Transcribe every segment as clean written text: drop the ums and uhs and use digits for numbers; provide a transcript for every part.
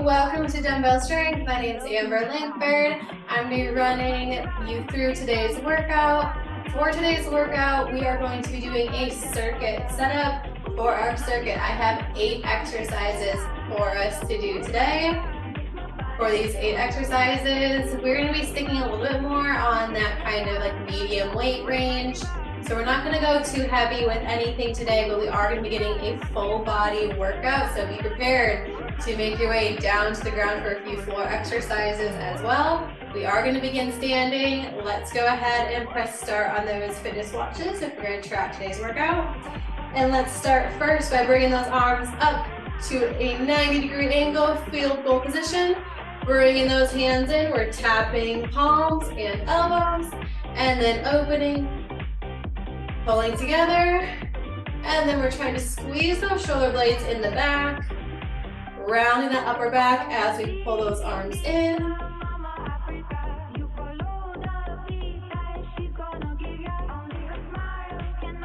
Welcome to Dumbbell Strength. My name is Amber Langford. I'm going to be running you through today's workout. For today's workout, we are going to be doing a circuit setup. For our circuit, I have 8 exercises for us to do today. For these 8 exercises, we're going to be sticking a little bit more on that kind of like medium weight range. So we're not going to go too heavy with anything today, but we are going to be getting a full body workout. So be prepared to make your way down to the ground for a few floor exercises as well. We are going to begin standing. Let's go ahead and press start on those fitness watches if we're going to track today's workout. And let's start first by bringing those arms up to a 90-degree angle, field goal position. Bringing those hands in, we're tapping palms and elbows, and then opening, pulling together, and then we're trying to squeeze those shoulder blades in the back, rounding that upper back as we pull those arms in.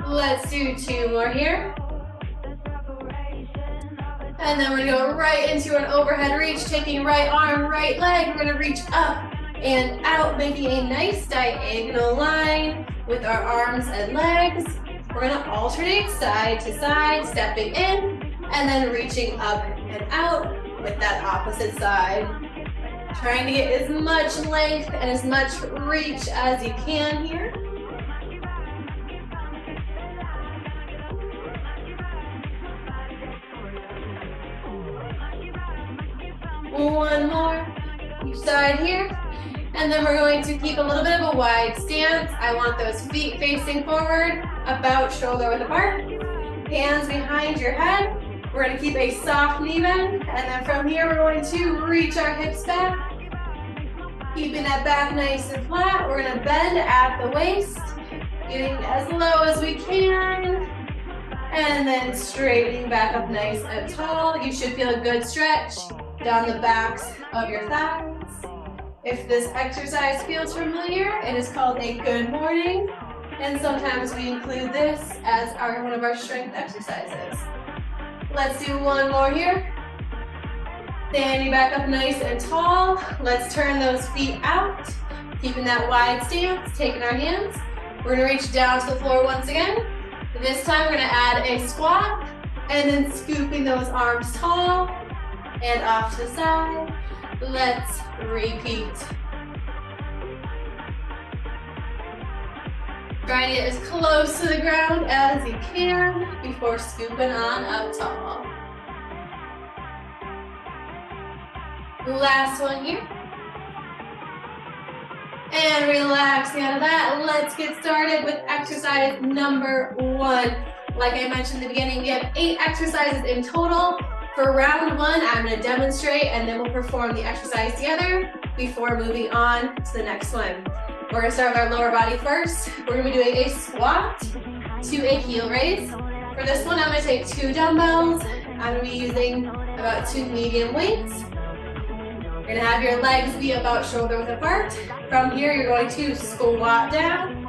Let's do 2 more here. And then we're gonna go right into an overhead reach, taking right arm, right leg. We're gonna reach up and out, making a nice diagonal line with our arms and legs. We're gonna alternate side to side, stepping in, and then reaching up and out with that opposite side. Trying to get as much length and as much reach as you can here. One more, each side here. And then we're going to keep a little bit of a wide stance. I want those feet facing forward, about shoulder width apart. Hands behind your head. We're going to keep a soft knee bend. And then from here, we're going to reach our hips back. Keeping that back nice and flat. We're going to bend at the waist, getting as low as we can. And then straightening back up nice and tall. You should feel a good stretch down the backs of your thighs. If this exercise feels familiar, it is called a good morning, and sometimes we include this as one of our strength exercises. Let's do 1 more here. Standing back up nice and tall. Let's turn those feet out, keeping that wide stance, taking our hands. We're gonna reach down to the floor once again. This time we're gonna add a squat, and then scooping those arms tall, and off to the side. Let's repeat. Try to get as close to the ground as you can before scooping on up tall. Last one here. And relaxing out of that, let's get started with exercise number 1. Like I mentioned in the beginning, we have 8 exercises in total. For round 1, I'm going to demonstrate and then we'll perform the exercise together before moving on to the next one. We're going to start with our lower body first. We're going to be doing a squat to a heel raise. For this one, I'm going to take 2 dumbbells. I'm going to be using about 2 medium weights. You're going to have your legs be about shoulder width apart. From here, you're going to squat down,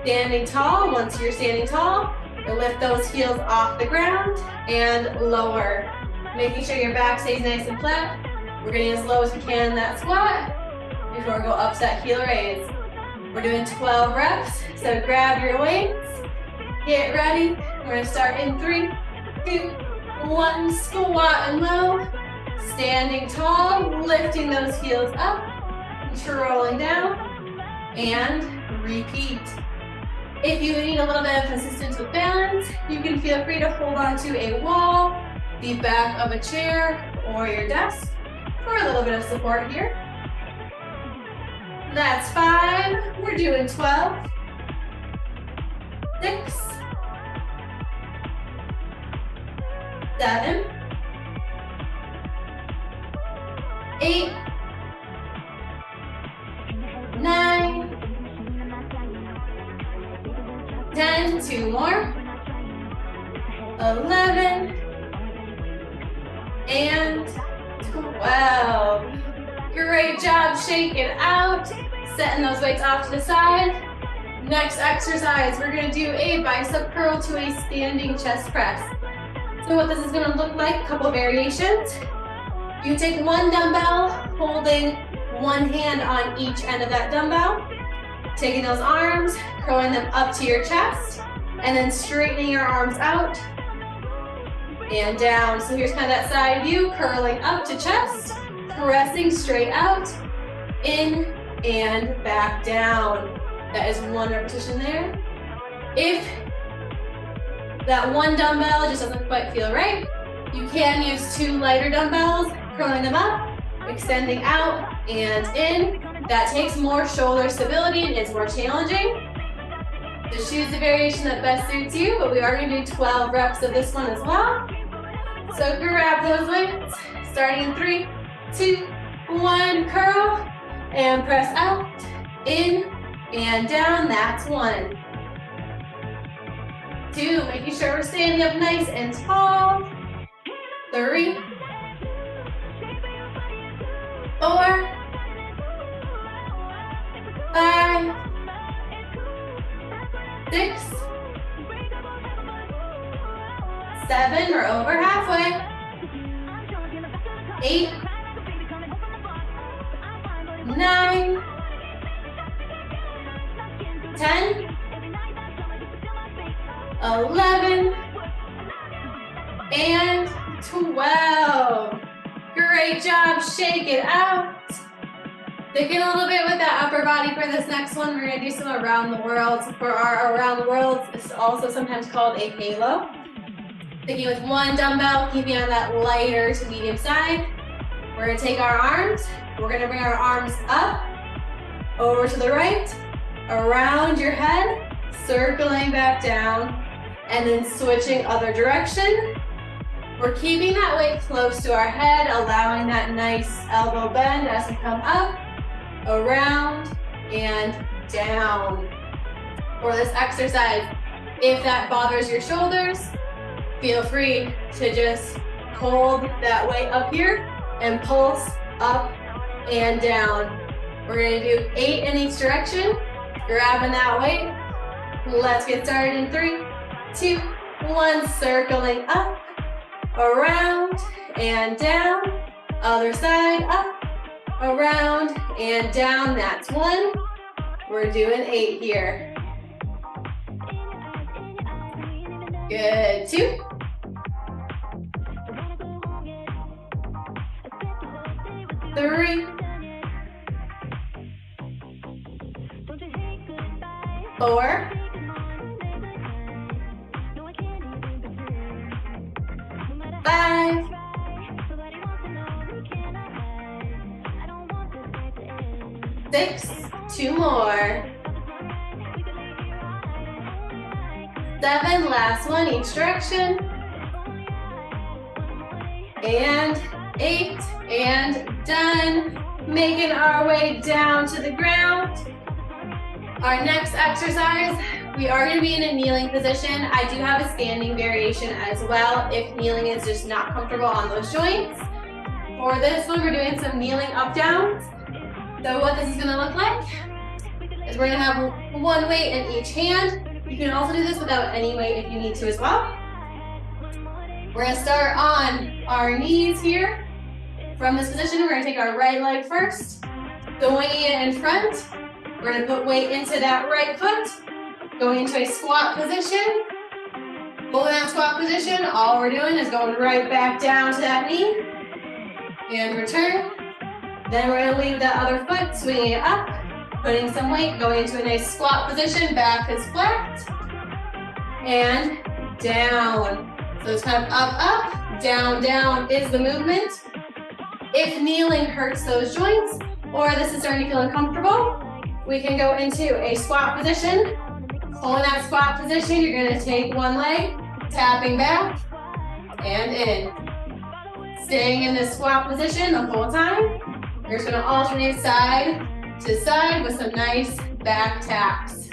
standing tall. Once you're standing tall, you'll lift those heels off the ground and lower, making sure your back stays nice and flat. We're getting as low as we can in that squat before we go up to that heel raise. We're doing 12 reps, so grab your weights, get ready. We're gonna start in 3, 2, 1, squat and low, standing tall, lifting those heels up, controlling down, and repeat. If you need a little bit of assistance with balance, you can feel free to hold on to a wall, the back of a chair, or your desk for a little bit of support here. That's 5. We're doing 12. 6. 7. 8. 9. 10, 2 more, 11, and 12. Great job shaking out, setting those weights off to the side. Next exercise, we're gonna do a bicep curl to a standing chest press. So what this is gonna look like, a couple variations. You take one dumbbell, holding one hand on each end of that dumbbell, taking those arms, curling them up to your chest, and then straightening your arms out and down. So here's kind of that side view, curling up to chest, pressing straight out, in and back down. That is one repetition there. If that one dumbbell just doesn't quite feel right, you can use two lighter dumbbells, curling them up, extending out and in. That takes more shoulder stability and is more challenging. Just choose the variation that best suits you, but we are going to do 12 reps of this one as well. So grab those weights, starting in 3, 2, 1, curl, and press out, in, and down. That's 1. 2, making sure we're standing up nice and tall. 3, 4, 5, 6, 7, we're over halfway. 8, 9, 10, 11, and 12. Great job, shake it out. Thinking a little bit with that upper body for this next one. We're gonna do some around the world. For our around the world, it's also sometimes called a halo. Thinking with one dumbbell, keeping on that lighter to medium side. We're gonna take our arms, we're gonna bring our arms up, over to the right, around your head, circling back down, and then switching other direction. We're keeping that weight close to our head, allowing that nice elbow bend as we come up, around, and down. For this exercise, if that bothers your shoulders, feel free to just hold that weight up here and pulse up and down. We're gonna do 8 in each direction, grabbing that weight. Let's get started in 3, 2, 1, circling up, around, and down. Other side, up, around, and down. That's 1. We're doing 8 here. Good, 2. 3, 4, 5, 6, 2 more. 7, last one, each direction. And 8, and done. Making our way down to the ground. Our next exercise, we are going to be in a kneeling position. I do have a standing variation as well if kneeling is just not comfortable on those joints. For this one, we're doing some kneeling up downs. So what this is going to look like is we're going to have one weight in each hand. You can also do this without any weight if you need to as well. We're going to start on our knees here. From this position, we're going to take our right leg first, going in front. We're going to put weight into that right foot, going into a squat position. Holding that squat position, all we're doing is going right back down to that knee and return. Then we're going to leave that other foot, swinging it up, putting some weight, going into a nice squat position, back is flat, and down. So it's kind of up, up, down, down is the movement. If kneeling hurts those joints, or this is starting to feel uncomfortable, we can go into a squat position. Holding that squat position, you're going to take one leg, tapping back, and in. Staying in this squat position the whole time. You're just going to alternate side to side with some nice back taps.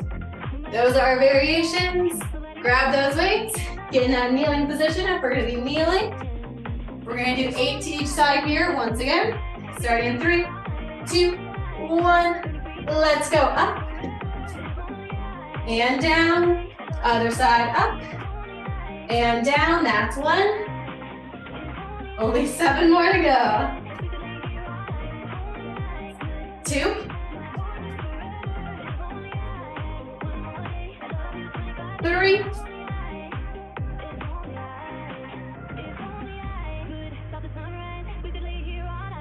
Those are our variations. Grab those weights, get in that kneeling position if we're going to be kneeling. We're going to do 8 to each side here once again. Starting in 3, 2, 1. Let's go up and down. Other side up and down. That's 1. Only 7 more to go. 2, 3,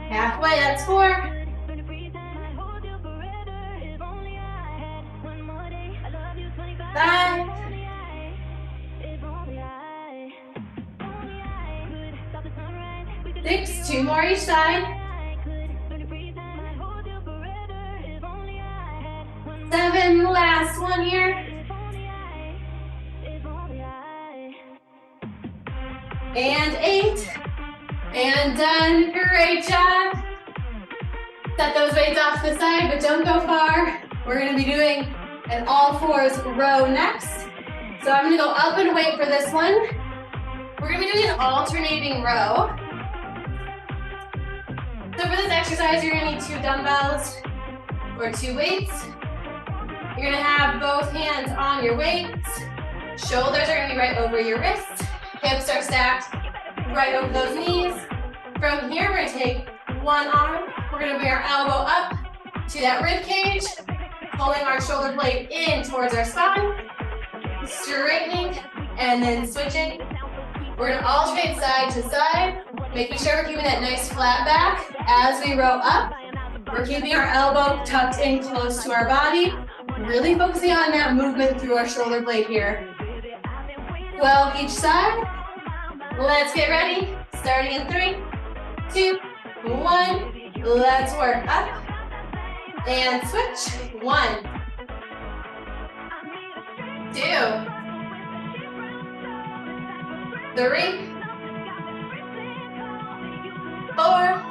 halfway, that's 4, 5, 6, 2 more each side, 7, last one here, and 8, and done. Great job. Set those weights off to the side, but don't go far. We're gonna be doing an all fours row next. So I'm gonna go up and wait for this one. We're gonna be doing an alternating row. So for this exercise, you're gonna need 2 dumbbells or 2 weights. You're gonna have both hands on your weights. Shoulders are gonna be right over your wrists. Hips are stacked right over those knees. From here, we're gonna take one arm. We're gonna bring our elbow up to that rib cage, pulling our shoulder blade in towards our spine, straightening, and then switching. We're gonna alternate side to side, making sure we're keeping that nice flat back. As we row up, we're keeping our elbow tucked in close to our body, really focusing on that movement through our shoulder blade here. 12 each side. Let's get ready. Starting in 3, 2, 1. Let's work up and switch. 1, 2, 3, 4,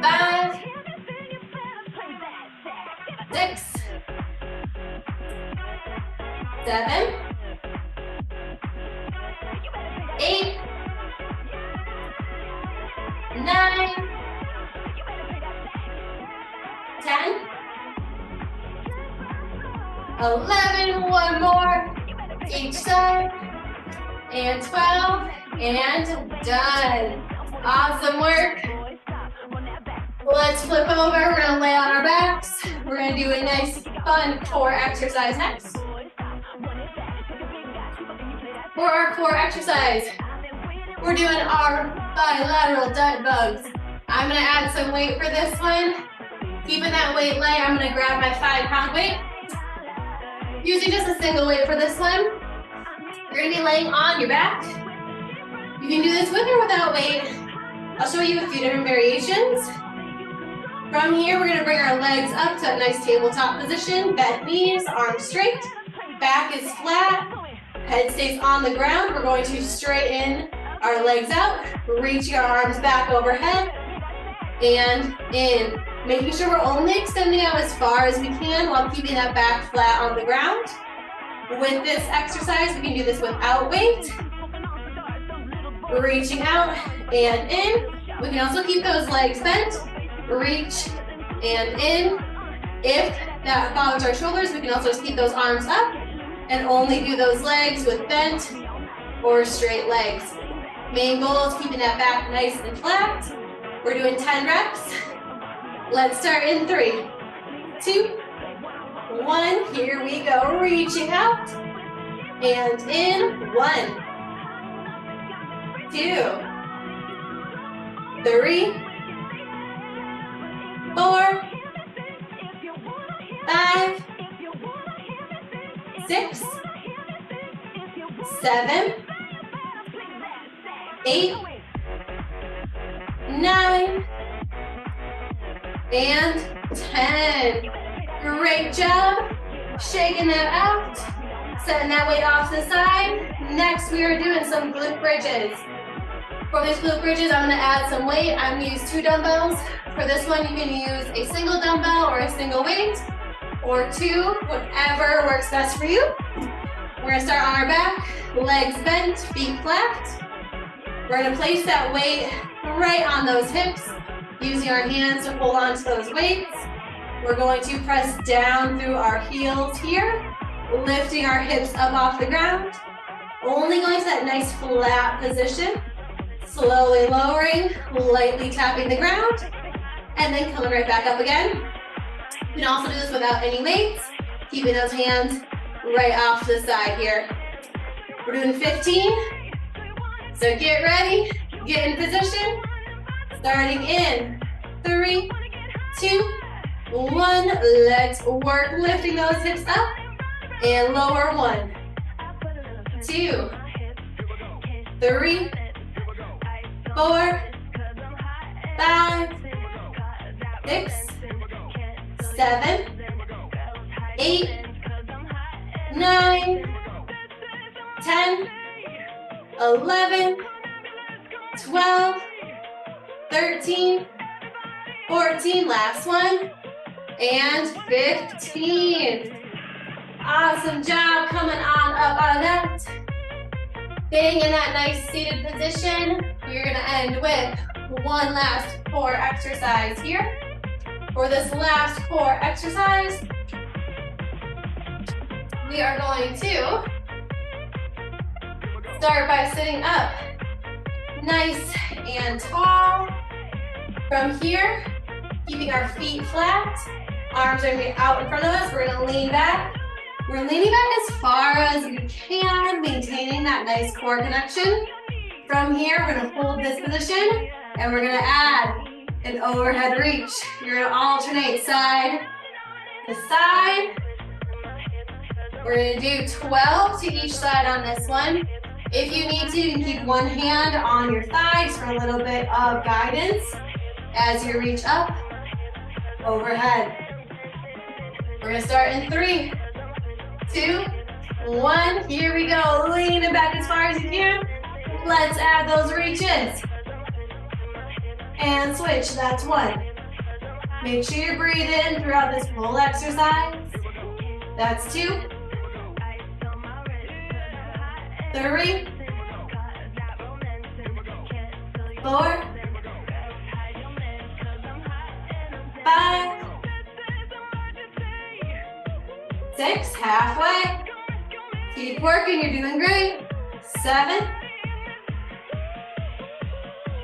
5, 6, 7, 8, 9, 10, 11, one more each side, and 12, and done. Awesome work. Let's flip over. We're gonna lay on our backs. We're gonna do a nice fun core exercise next. For our core exercise, we're doing our bilateral dead bugs. I'm gonna add some weight for this one. Keeping that weight light, I'm gonna grab my 5-pound weight. Using just a single weight for this one. You're gonna be laying on your back. You can do this with or without weight. I'll show you a few different variations. From here, we're gonna bring our legs up to a nice tabletop position. Bent knees, arms straight. Back is flat. Head stays on the ground. We're going to straighten our legs out, reaching our arms back overhead, and in. Making sure we're only extending out as far as we can while keeping that back flat on the ground. With this exercise, we can do this without weight. Reaching out and in. We can also keep those legs bent. Reach and in. If that bothers our shoulders, we can also just keep those arms up and only do those legs with bent or straight legs. Main goal is keeping that back nice and flat. We're doing 10 reps. Let's start in 3, 2, 1. Here we go. Reaching out and in. 1, 2, 3, 4, 5, 6, 7, 8, 9, and 10. Great job. Shaking that out. Setting that weight off to the side. Next, we are doing some glute bridges. For these glute bridges, I'm gonna add some weight. I'm gonna use 2 dumbbells. For this one, you can use a single dumbbell or a single weight, or 2, whatever works best for you. We're gonna start on our back, legs bent, feet flat. We're gonna place that weight right on those hips, using our hands to hold on to those weights. We're going to press down through our heels here, lifting our hips up off the ground, only going to that nice flat position, slowly lowering, lightly tapping the ground, and then coming right back up again. You can also do this without any weights, keeping those hands right off to the side here. We're doing 15, so get ready, get in position, starting in 3, 2, 1, let's work lifting those hips up, and lower 1, 2, 3, 4, 5, 6, 7, 8, 9, 10, 11, 12, 13, 14, last one, and 15. Awesome job coming on up out of that. Staying in that nice seated position. We're gonna end with one last core exercise here. For this last core exercise, we are going to start by sitting up nice and tall. From here, keeping our feet flat, arms are gonna be out in front of us. We're gonna lean back. We're leaning back as far as we can, maintaining that nice core connection. From here, we're gonna hold this position, and we're gonna add an overhead reach. You're gonna alternate side to side. We're gonna do 12 to each side on this one. If you need to, you can keep one hand on your thighs for a little bit of guidance as you reach up, overhead. We're gonna start in 3, 2, 1. Here we go, leaning back as far as you can. Let's add those reaches. And switch, that's 1. Make sure you breathe in throughout this whole exercise. That's 2, 3, 4, 5, 6, halfway. Keep working, you're doing great. 7,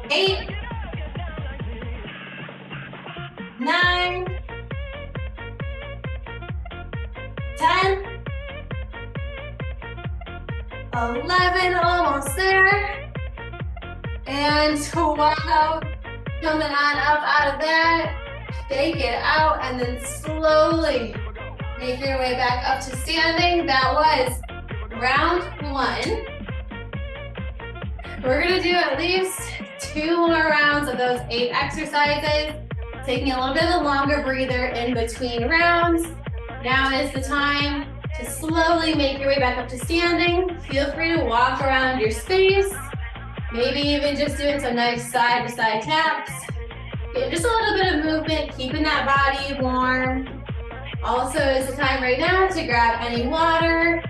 8, 9, 10, 11, almost there, and 12, coming on up out of that, shake it out, and then slowly make your way back up to standing. That was round 1. We're gonna do at least 2 more rounds of those 8 exercises, taking a little bit of a longer breather in between rounds. Now is the time to slowly make your way back up to standing. Feel free to walk around your space, maybe even just doing some nice side-to-side taps. Get just a little bit of movement, keeping that body warm. Also is the time right now to grab any water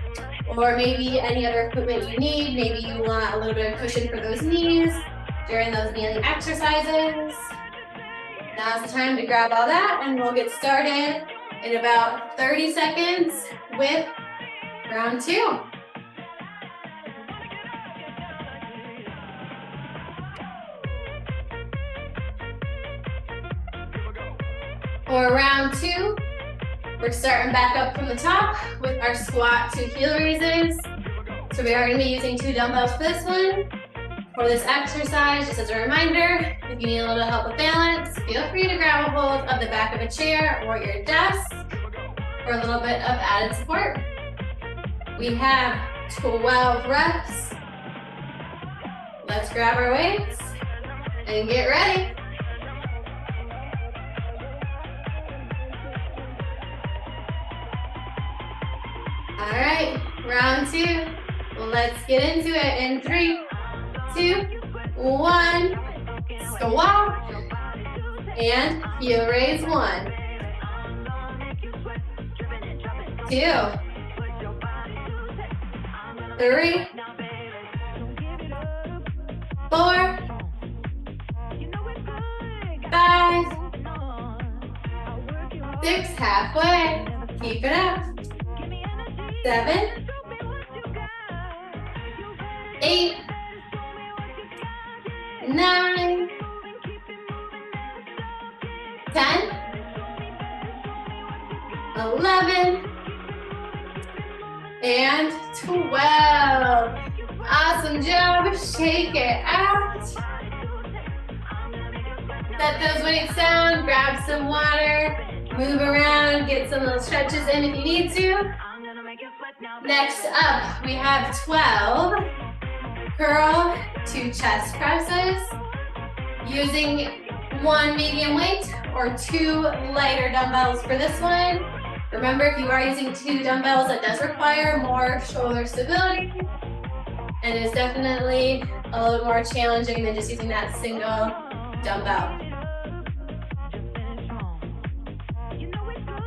or maybe any other equipment you need. Maybe you want a little bit of cushion for those knees during those kneeling exercises. Now's the time to grab all that, and we'll get started in about 30 seconds with round 2. For round 2, we're starting back up from the top with our squat to heel raises. So we are going to be using 2 dumbbells for this one. For this exercise, just as a reminder, if you need a little help with balance, feel free to grab a hold of the back of a chair or your desk for a little bit of added support. We have 12 reps. Let's grab our weights and get ready. All right, round 2. Let's get into it in 3, 2, 1. Squat and heel raise. 1, 2, 3, 4, 5, 6, halfway. Keep it up. 7, 8, 9, 10, 11, and 12. Awesome job. Shake it out. Let those weights down. Grab some water. Move around. Get some little stretches in if you need to. Next up, we have 12 curl to chest presses using 1 medium weight or 2 lighter dumbbells for this one. Remember, if you are using 2 dumbbells, that does require more shoulder stability and is definitely a little more challenging than just using that single dumbbell.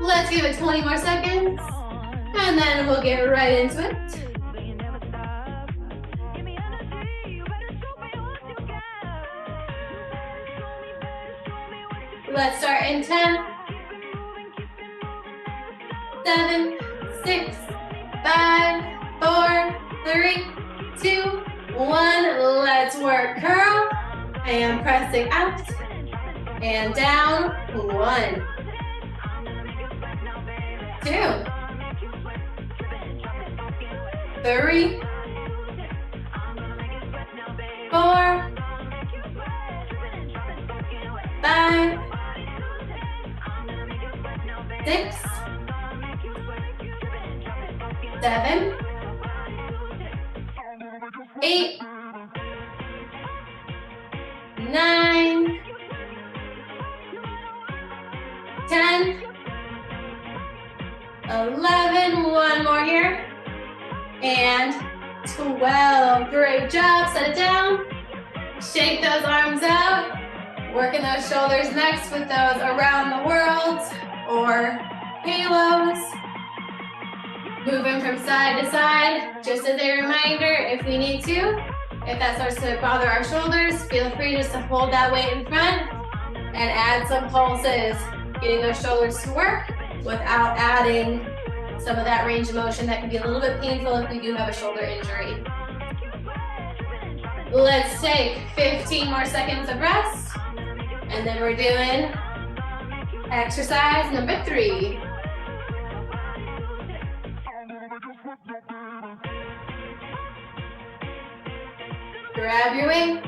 Let's give it 20 more seconds and then we'll get right into it. Let's start in 10, 7, 6, 5, 4, 3, 2, 1. Let's work curl and pressing out and down. 1, 2, 3, 4, 5, 6, 7, 8, 9, 10, 11, one more here, and 12. Great job. Set it down. Shake those arms out. Working those shoulders next with those around the world or halos. Moving from side to side. Just as a reminder, if we need to, if that starts to bother our shoulders, feel free just to hold that weight in front and add some pulses, getting those shoulders to work without adding some of that range of motion that can be a little bit painful if we do have a shoulder injury. Let's take 15 more seconds of rest, and then we're doing exercise number 3. Grab your weights.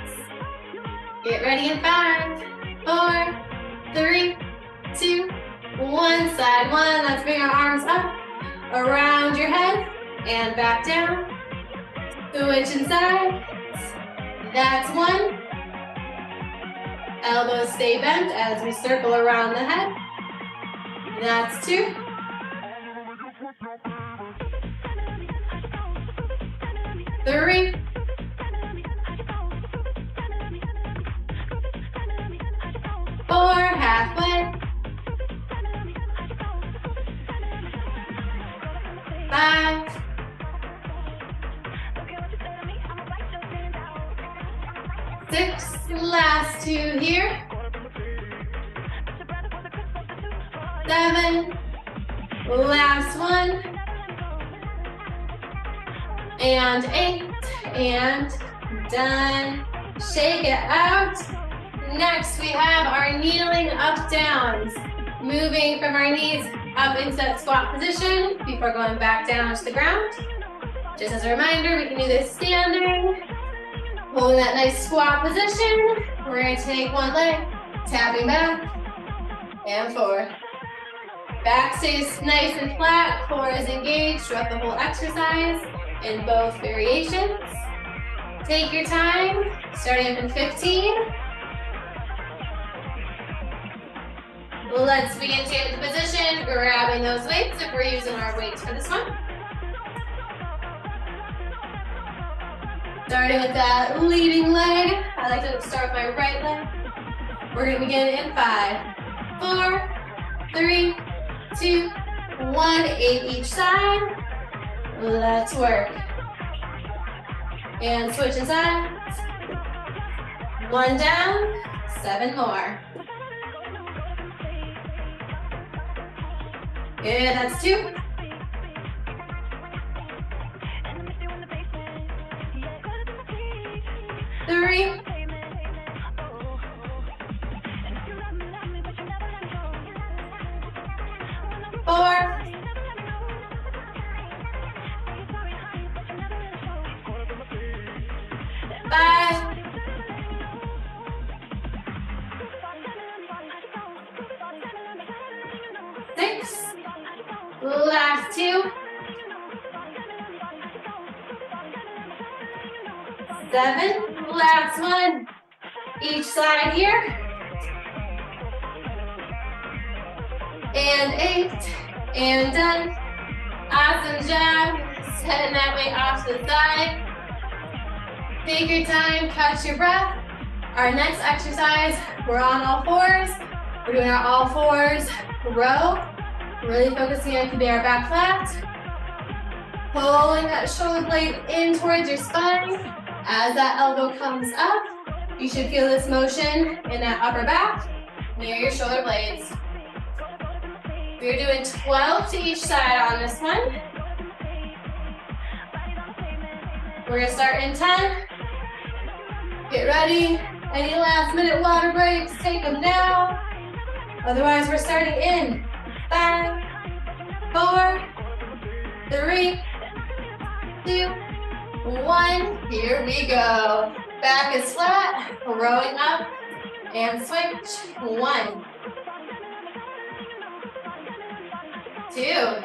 Get ready in 5, 4, 3, 2, 1. Side 1. Let's bring our arms up around your head and back down. Switching sides. That's 1. Elbows stay bent as we circle around the head. That's 2. Three. 4, halfway. 5. 6, last 2 here. 7, last 1. And 8, and done. Shake it out. Next, we have our kneeling up downs. Moving from our knees up into that squat position before going back down to the ground. Just as a reminder, we can do this standing. Holding that nice squat position. We're going to take one leg, tapping back, and forward. Back stays nice and flat, core is engaged throughout the whole exercise in both variations. Take your time, starting up in 15. Let's begin to get into position, grabbing those weights if we're using our weights for this one. Starting with that leading leg. I like to start with my right leg. We're going to begin in 5, 4, 3, 2, 1, 8 each side. Let's work. And switching sides. 1 down, 7 more. Good, that's 2. 3. 6, last 2, 7, last 1, each side here, and 8, and done. Awesome job, sending that weight off to the side. Take your time, catch your breath. Our next exercise, we're on all fours. We're doing our all fours row. Really focusing on keeping our back flat. Pulling that shoulder blade in towards your spine. As that elbow comes up, you should feel this motion in that upper back near your shoulder blades. We're doing 12 to each side on this one. We're gonna start in 10. Get ready. Any last minute water breaks, take them now. Otherwise, we're starting in 5, 4, 3, 2, 1. Here we go. Back is flat, rowing up, and switch. 1, 2,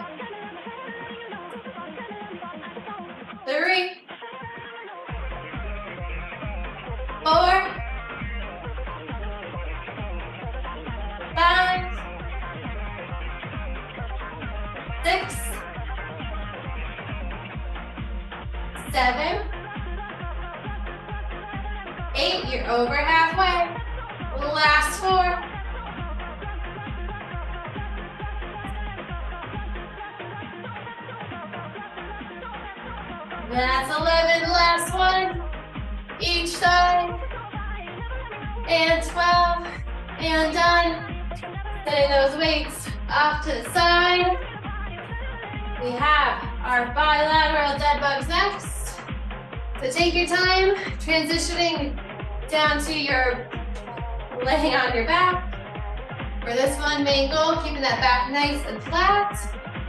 3, 4, 5, 6, 7, 8. You're over halfway. Last 4. That's 11. Last 1. Each side. And 12. And done. Setting those weights off to the side. We have our bilateral dead bugs next. So take your time transitioning down to your laying on your back. For this one, main goal, keeping that back nice and flat.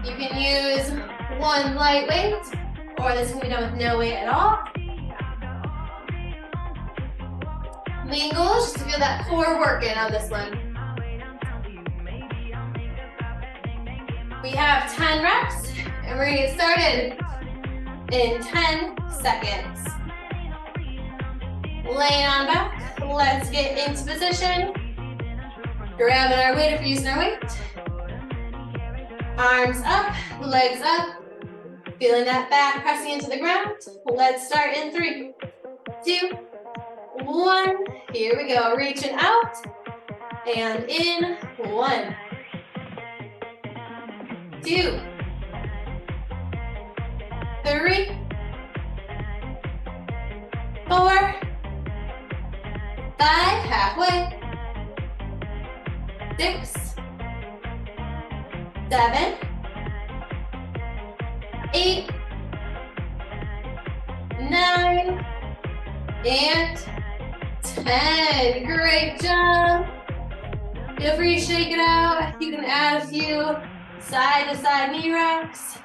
You can use one light weight, or this can be done with no weight at all. Main goal is just to feel that core working on this one. We have 10 reps, and we're gonna get started in 10 seconds. Laying on back, let's get into position. Grabbing our weight if we're using our weight. Arms up, legs up. Feeling that back pressing into the ground. Let's start in 3, 2, 1. Here we go, reaching out and in. 1, 2, 3, 4, 5, halfway, 6, 7, 8, 9, and 10. Great job. Feel free to shake it out. You can add a few side-to-side knee rocks.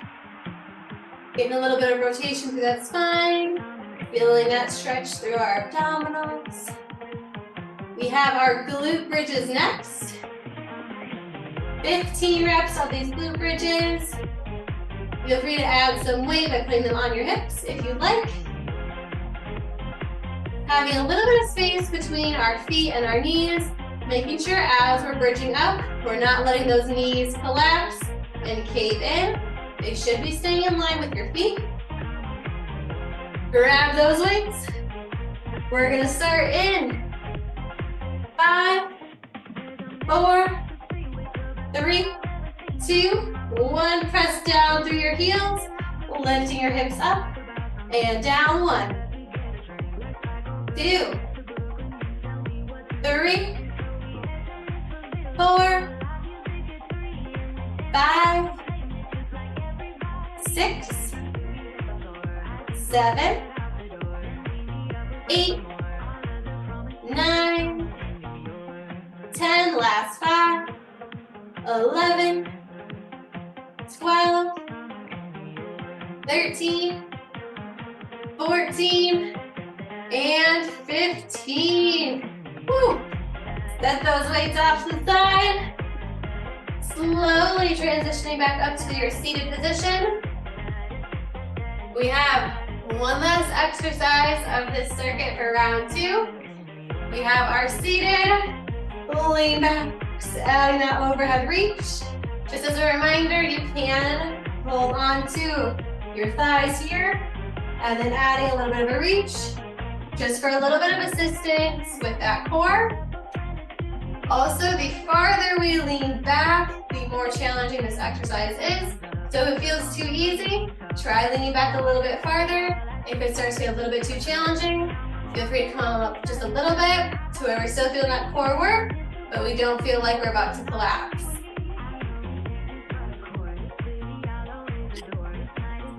Getting a little bit of rotation through that spine. Feeling that stretch through our abdominals. We have our glute bridges next. 15 reps of these glute bridges. Feel free to add some weight by putting them on your hips if you'd like. Having a little bit of space between our feet and our knees, making sure as we're bridging up, we're not letting those knees collapse and cave in. They should be staying in line with your feet. Grab those weights. We're gonna start in 5, 4, 3, 2, 1. Press down through your heels, lifting your hips up and down. 1, 2, 3, 4, 5, 6, 7, 8, 9, 10. Last 5, 11, 12, 13, 14, and 15. Woo. Set those weights off to the side. Slowly transitioning back up to your seated position. We have one last exercise of this circuit for round 2. We have our seated, lean back, adding that overhead reach. Just as a reminder, you can hold on to your thighs here, and then adding a little bit of a reach, just for a little bit of assistance with that core. Also, the farther we lean back, the more challenging this exercise is. So if it feels too easy, try leaning back a little bit farther. If it starts to get a little bit too challenging, feel free to come up just a little bit to where we're still feeling that core work, but we don't feel like we're about to collapse.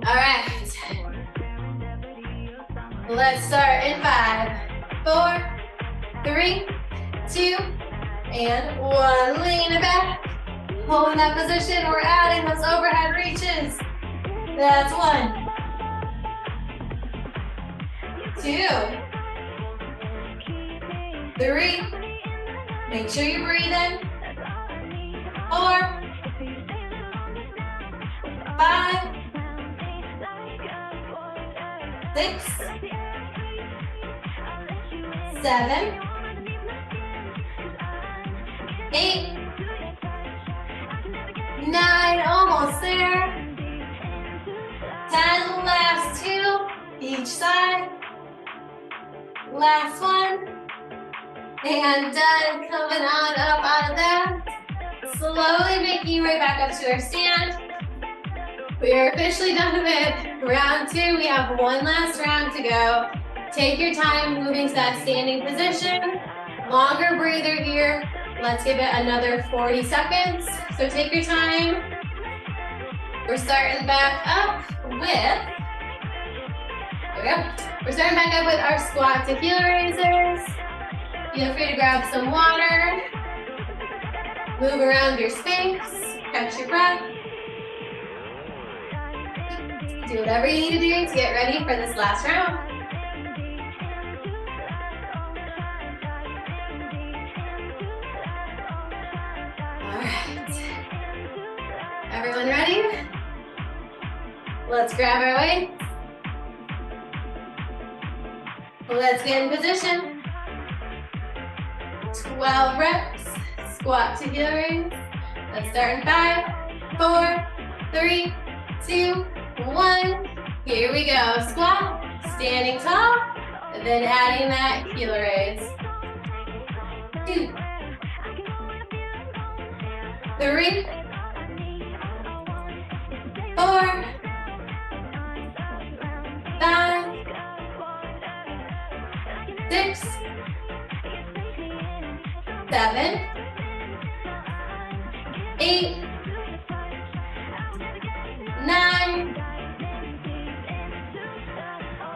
All right. Let's start in 5, 4, 3, 2, and 1. Lean it back. Holding that position. We're adding those overhead reaches. That's 1, 2, 3. Make sure you breathe in. 4, 5, 6, 7, 8, 9, almost there. 10, last 2, each side. Last 1. And done, coming on up out of that. Slowly making your way back up to our stand. We are officially done with round 2. We have one last round to go. Take your time moving to that standing position. Longer breather here. Let's give it another 40 seconds. So take your time. We're starting back up with, there we go. We're starting back up with our squat to heel raisers. Feel free to grab some water. Move around your space. Catch your breath. Do whatever you need to do to get ready for this last round. All right. Everyone ready? Let's grab our weights. Let's get in position. 12 reps, squat to heel raise. Let's start in 5, 4, 3, 2, 1. Here we go. Squat, standing tall, and then adding that heel raise. 2, 3, 4, 5, 6, 7, 8, 9,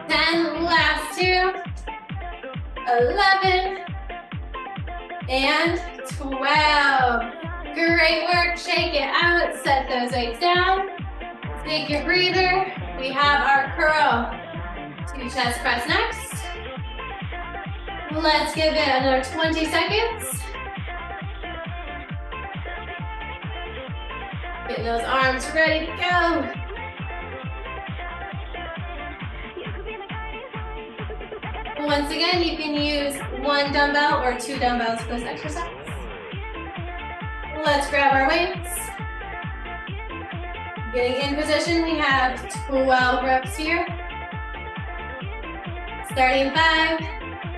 10, last 2, 11, and 12. Great work, shake it out, set those weights down. Take your breather. We have our curl to chest press next. Let's give it another 20 seconds. Getting those arms ready to go. Once again, you can use 1 dumbbell or 2 dumbbells for this exercise. Let's grab our weights. Getting in position, we have 12 reps here. Starting 5,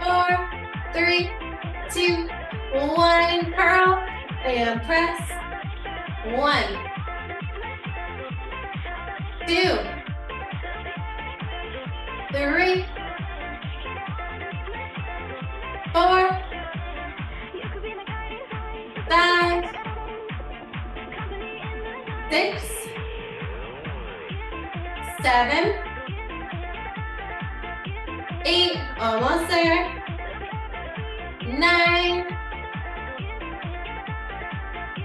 4, 3, 2, 1. Curl and press. 1, 2, 3, 4, 5, 6, 7, 8, almost there. 9,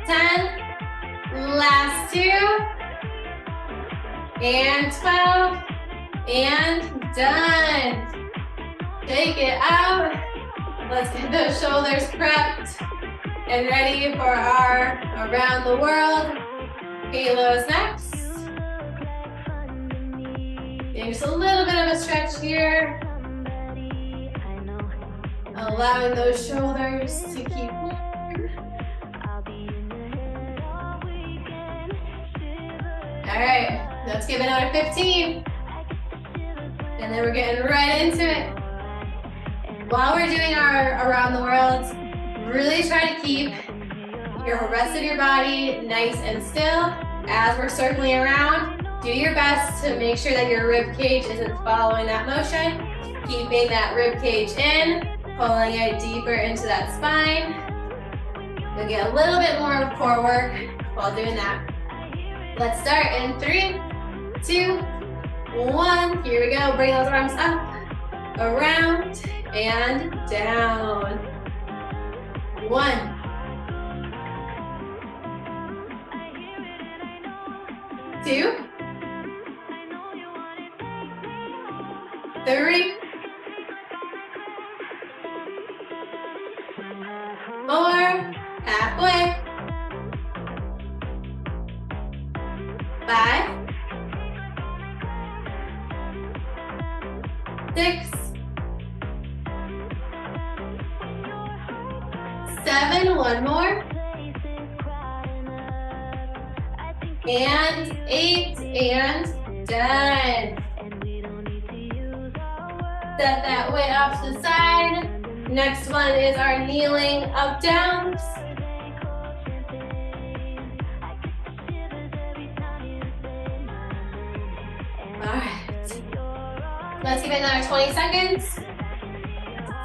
10, last 2, and 12, and done. Take it out. Let's get those shoulders prepped. And ready for our around the world halos next. Getting just a little bit of a stretch here. Allowing those shoulders to keep moving. All right, let's give it another 15. And then we're getting right into it. While we're doing our around the world, really try to keep your rest of your body nice and still as we're circling around. Do your best to make sure that your rib cage isn't following that motion. Keeping that rib cage in, pulling it deeper into that spine. You'll get a little bit more of core work while doing that. Let's start in 3, 2, 1. Here we go. Bring those arms up, around, and down. 1. 2. 3. 4. Halfway. 5. 6. 7. One more. And 8. And done. Set that weight off to the side. Next one is our kneeling up downs. All right. Let's give it another 20 seconds.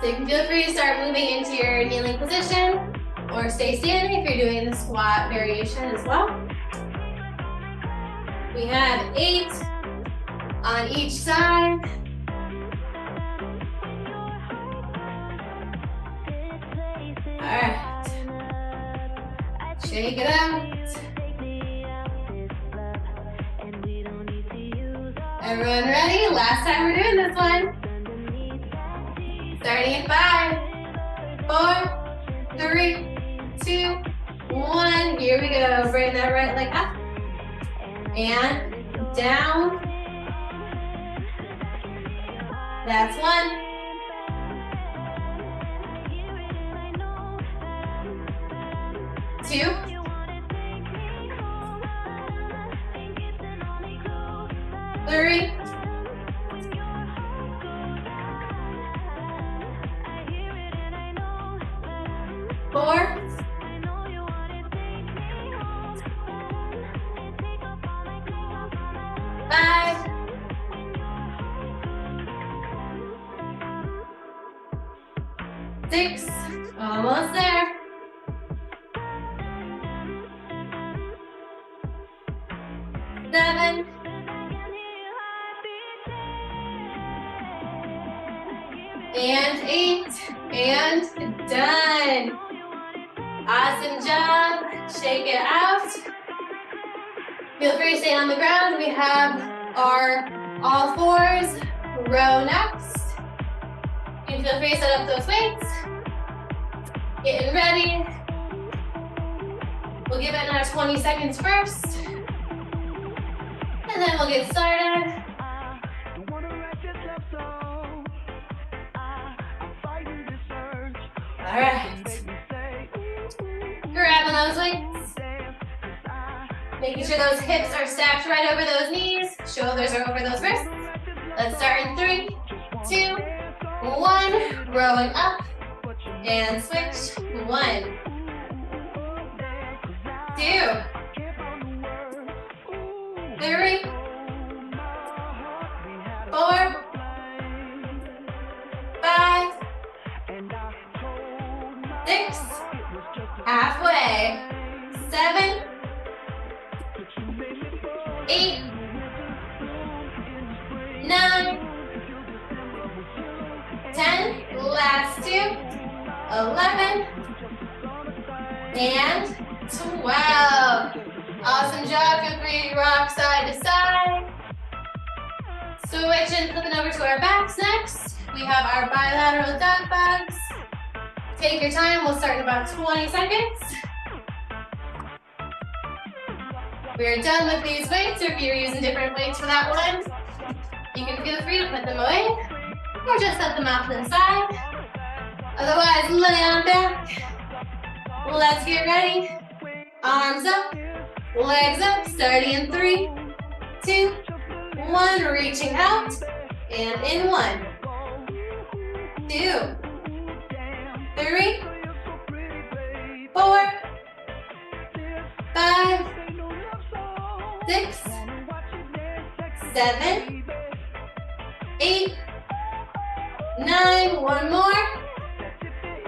So you can feel free to start moving into your kneeling position or stay standing if you're doing the squat variation as well. We have 8 on each side. All right. Shake it out. Everyone ready? Last time we're doing this one. Starting in 5, 4, 3, 2, 1. Here we go. Bring that right leg up and down. That's 1. 2. 3. 4. 5. 6. Almost there. 7. 8. And done. Awesome job. Shake it out. Feel free to stay on the ground. We have our all fours row next. You can feel free to set up those weights. Getting ready. We'll give it another 20 seconds first. And then we'll get started. All right. Grabbing those weights. Making sure those hips are stacked right over those knees. Shoulders are over those wrists. Let's start in 3, 2, 1. Rolling up and switch. 1, 2, 3, 4, 5, 6, halfway, 7, 8, 9, 10, last 2, 11, and 12. Awesome job. Feel free to rock side to side. Switch and flipping over to our backs next. We have our bilateral dog bags. Take your time, we'll start in about 20 seconds. We're done with these weights, or if you're using different weights for that one, you can feel free to put them away, or just set them off to the side. Otherwise, lay on back. Let's get ready. Arms up, legs up, starting in 3, 2, 1, reaching out, and in 1, 2, 3, 4, 5, 6, 7, 8, 9, one more,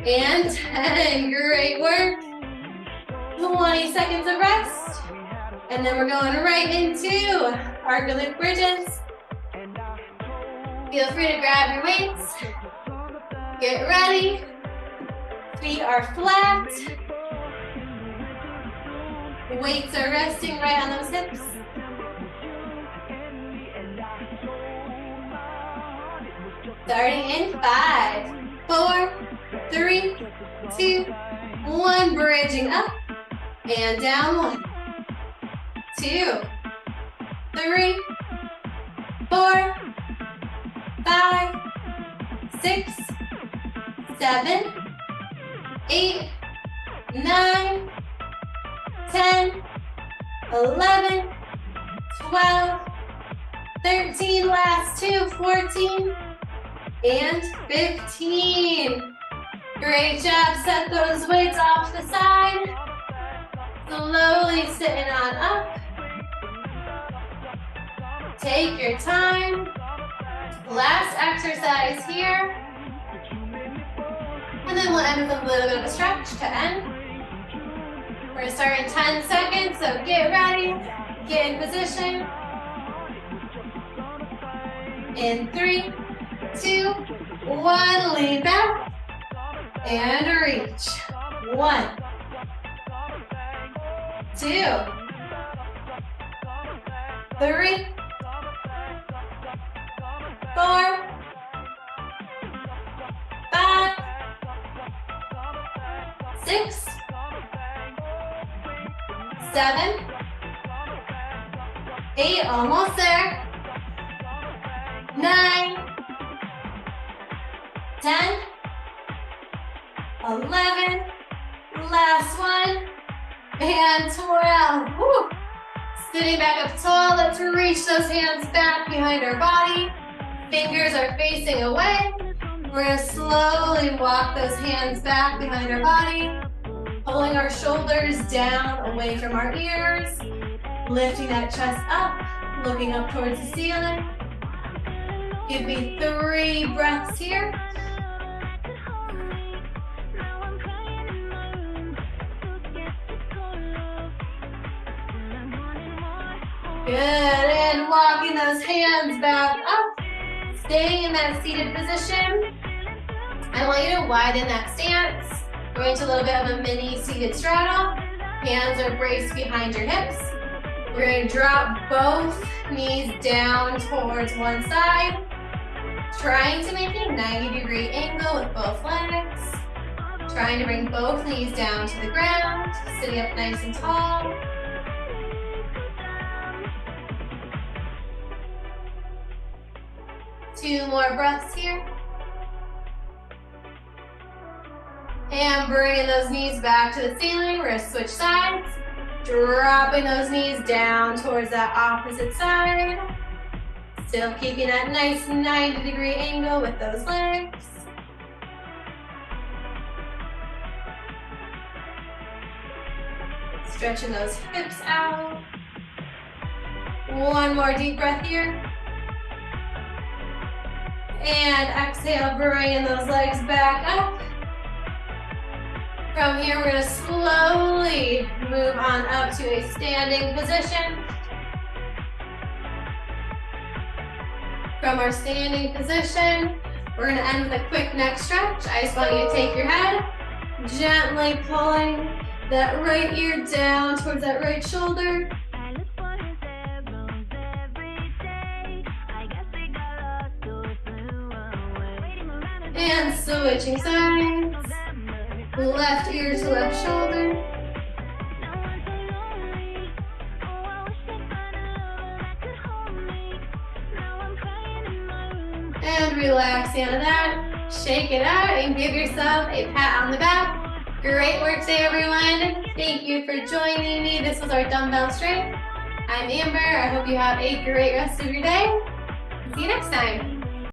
and 10. Great work. 20 seconds of rest, and then we're going right into our glute bridges. Feel free to grab your weights. Get ready. Feet are flat. Weights are resting right on those hips. Starting in 5, 4, 3, 2, 1. Bridging up and down. 1, 2, 3, 4, 5, 6, 7, 8, 9, 10, 11, 12, 13, last 2, 14, and 15. Great job. Set those weights off the side. Slowly sitting on up. Take your time. Last exercise here. And then we'll end with a little bit of a stretch to end. We're going to start in 10 seconds, so get ready. Get in position. In 3, 2, 1, lean back. And reach. 1, 2, 3, 4, 5, 6, 7, 8, almost there. 9, 10, 11, last one, and 12. Woo. Sitting back up tall, let's reach those hands back behind our body. Fingers are facing away. We're going to slowly walk those hands back behind our body, pulling our shoulders down away from our ears, lifting that chest up, looking up towards the ceiling. Give me 3 breaths here. Good, and walking those hands back up, staying in that seated position. I want you to widen that stance. Go into a little bit of a mini seated straddle. Hands are braced behind your hips. We're going to drop both knees down towards one side, trying to make a 90-degree angle with both legs. Trying to bring both knees down to the ground, sitting up nice and tall. Two more breaths here. And bringing those knees back to the ceiling. We're going to switch sides. Dropping those knees down towards that opposite side. Still keeping that nice 90-degree angle with those legs. Stretching those hips out. One more deep breath here. And exhale, bringing those legs back up. From here, we're going to slowly move on up to a standing position. From our standing position, we're going to end with a quick neck stretch. I just want you to take your head, gently pulling that right ear down towards that right shoulder. And switching sides. Left ear to left shoulder. And relax out of that. Shake it out and give yourself a pat on the back. Great work today, everyone. Thank you for joining me. This was our dumbbell strength. I'm Amber. I hope you have a great rest of your day. See you next time.